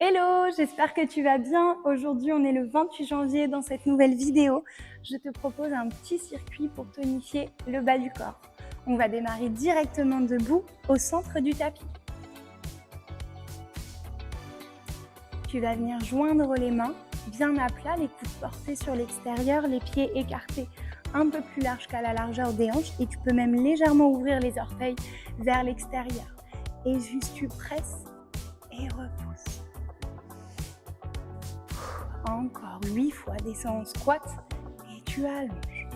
Hello, j'espère que tu vas bien. Aujourd'hui, on est le 28 janvier. Dans cette nouvelle vidéo, je te propose un petit circuit pour tonifier le bas du corps. On va démarrer directement debout au centre du tapis. Tu vas venir joindre les mains bien à plat, les coudes portés sur l'extérieur, les pieds écartés un peu plus large qu'à la largeur des hanches et tu peux même légèrement ouvrir les orteils vers l'extérieur. Et juste tu presses et repousses. Encore 8 fois, descends en squat et tu allonges.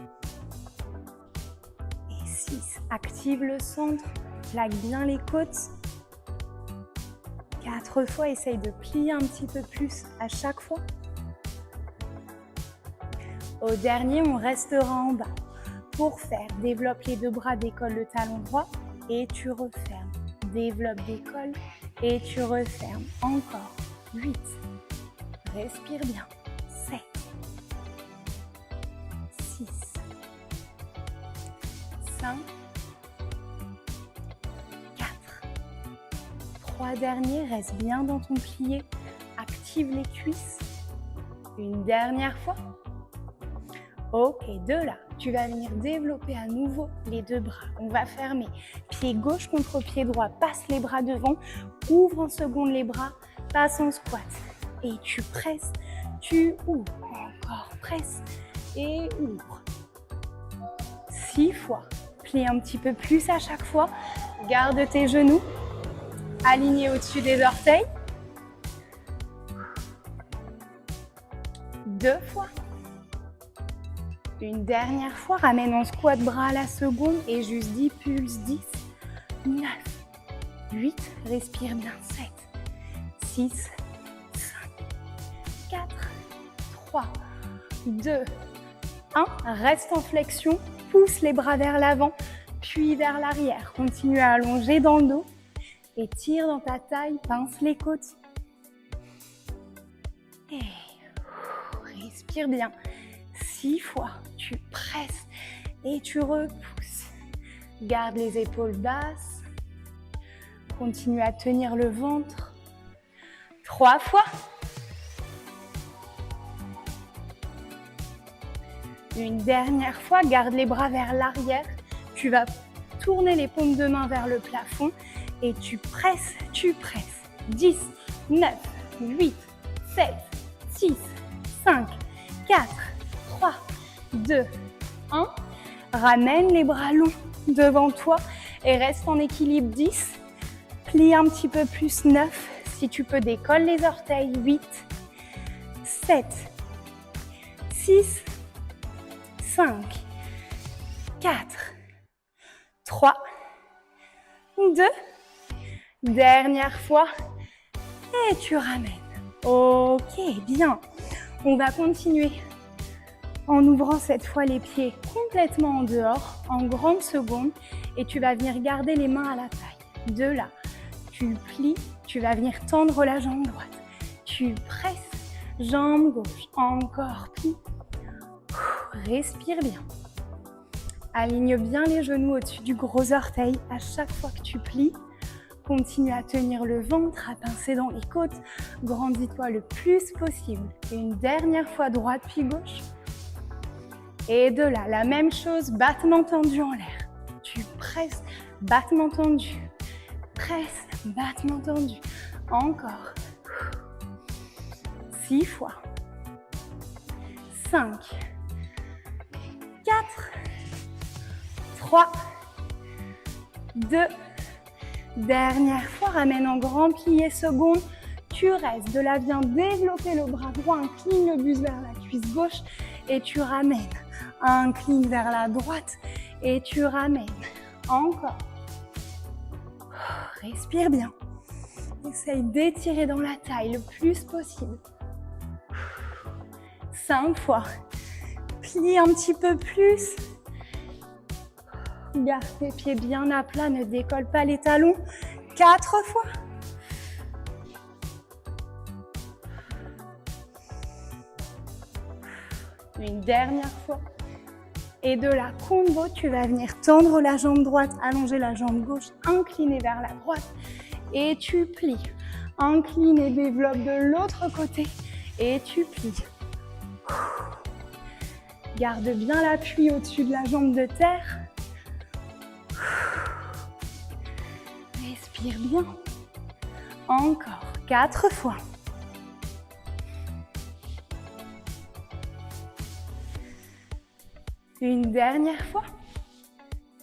Et 6, active le centre, plaque bien les côtes. 4 fois, essaye de plier un petit peu plus à chaque fois. Au dernier, on restera en bas. Pour faire, développe les deux bras, décolle le talon droit et tu refermes. Développe, décolle et tu refermes. Encore 8. Respire bien. 7, 6, 5, 4, 3 derniers, reste bien dans ton plié, active les cuisses, une dernière fois. Ok, de là, tu vas venir développer à nouveau les deux bras, on va fermer, pied gauche contre pied droit, passe les bras devant, ouvre en seconde les bras, passe en squat et tu presses, tu ouvres, encore presse et ouvre. 6 fois. Plie un petit peu plus à chaque fois. Garde tes genoux alignés au-dessus des orteils. 2 fois. Une dernière fois. Ramène en squat bras à la seconde et juste 10 pulses. 10, 9, 8. Respire bien. 7, 6, 5, 4, 3, 2, 1. Reste en flexion. Pousse les bras vers l'avant, puis vers l'arrière. Continue à allonger dans le dos. Et tire dans ta taille, pince les côtes. Et respire bien. 6 fois, tu presses et tu repousses. Garde les épaules basses. Continue à tenir le ventre. 3 fois. Une dernière fois, garde les bras vers l'arrière. Tu vas tourner les paumes de main vers le plafond et tu presses, 10, 9, 8, 7, 6, 5, 4, 3, 2, 1. Ramène les bras longs devant toi et reste en équilibre. 10. Plie un petit peu plus. 9. Si tu peux, décolle les orteils. 8, 7, 6, 5, 4, 3, 2. Dernière fois. Et tu ramènes. Ok, bien. On va continuer en ouvrant cette fois les pieds complètement en dehors, en grande seconde. Et tu vas venir garder les mains à la taille. De là, tu plies, tu vas venir tendre la jambe droite. Tu presses, jambe gauche. Encore, plie. Respire bien. Aligne bien les genoux au-dessus du gros orteil à chaque fois que tu plies. Continue à tenir le ventre, à pincer dans les côtes. Grandis-toi le plus possible. Une dernière fois, droite puis gauche. Et de là, la même chose, battement tendu en l'air. Tu presses, battement tendu. Presse, battement tendu. Encore. 6 fois. 5, 4, 3, 2, dernière fois, ramène en grand plié seconde, tu restes, de là viens développer le bras droit, incline le buste vers la cuisse gauche et tu ramènes, incline vers la droite et tu ramènes, encore, respire bien, essaye d'étirer dans la taille le plus possible, 5 fois, plie un petit peu plus. Garde tes pieds bien à plat, ne décolle pas les talons. 4 fois. Une dernière fois. Et de la combo, tu vas venir tendre la jambe droite, allonger la jambe gauche, incliner vers la droite. Et tu plies. Incline et développe de l'autre côté. Et tu plies. Garde bien l'appui au-dessus de la jambe de terre. Respire bien. Encore 4 fois. Une dernière fois.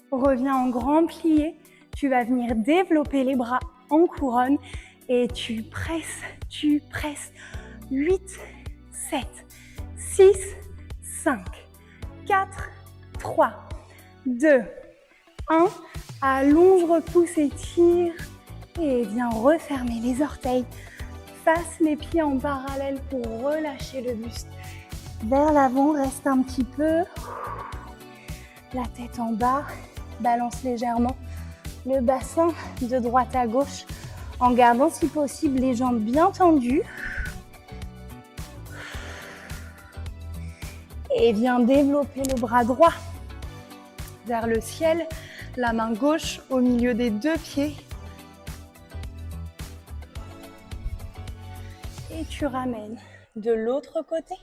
Reviens en grand plié. Tu vas venir développer les bras en couronne et tu presses. 8, 7, 6, 5, 4, 3, 2, 1. Allonge, repousse, étire et viens refermer les orteils. Passe les pieds en parallèle pour relâcher le buste. Vers l'avant, reste un petit peu. La tête en bas, balance légèrement le bassin de droite à gauche en gardant si possible les jambes bien tendues. Et viens développer le bras droit vers le ciel, la main gauche au milieu des deux pieds. Et tu ramènes de l'autre côté.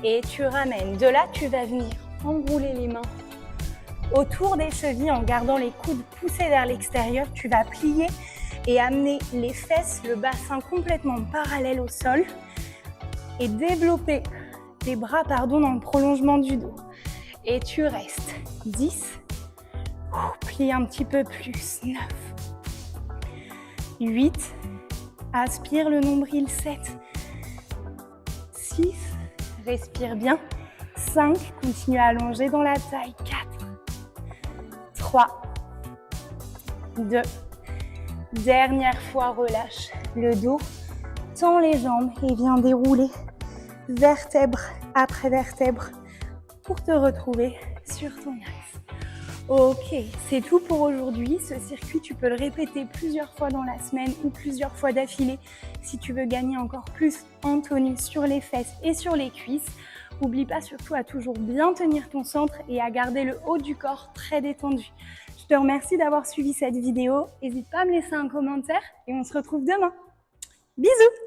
Et tu ramènes. De là, tu vas venir enrouler les mains autour des chevilles en gardant les coudes poussés vers l'extérieur. Tu vas plier et amener les fesses, le bassin complètement parallèle au sol et développer tes bras dans le prolongement du dos. Et tu restes 10, plie un petit peu plus, 9, 8, aspire le nombril, 7, 6, respire bien, 5, continue à allonger dans la taille, 4, 3, 2, dernière fois, relâche le dos, tends les jambes et viens dérouler vertèbre après vertèbre pour te retrouver sur ton axe. Ok, c'est tout pour aujourd'hui. Ce circuit, tu peux le répéter plusieurs fois dans la semaine ou plusieurs fois d'affilée si tu veux gagner encore plus en tonus sur les fesses et sur les cuisses. N'oublie pas surtout à toujours bien tenir ton centre et à garder le haut du corps très détendu. Je te remercie d'avoir suivi cette vidéo. N'hésite pas à me laisser un commentaire et on se retrouve demain. Bisous!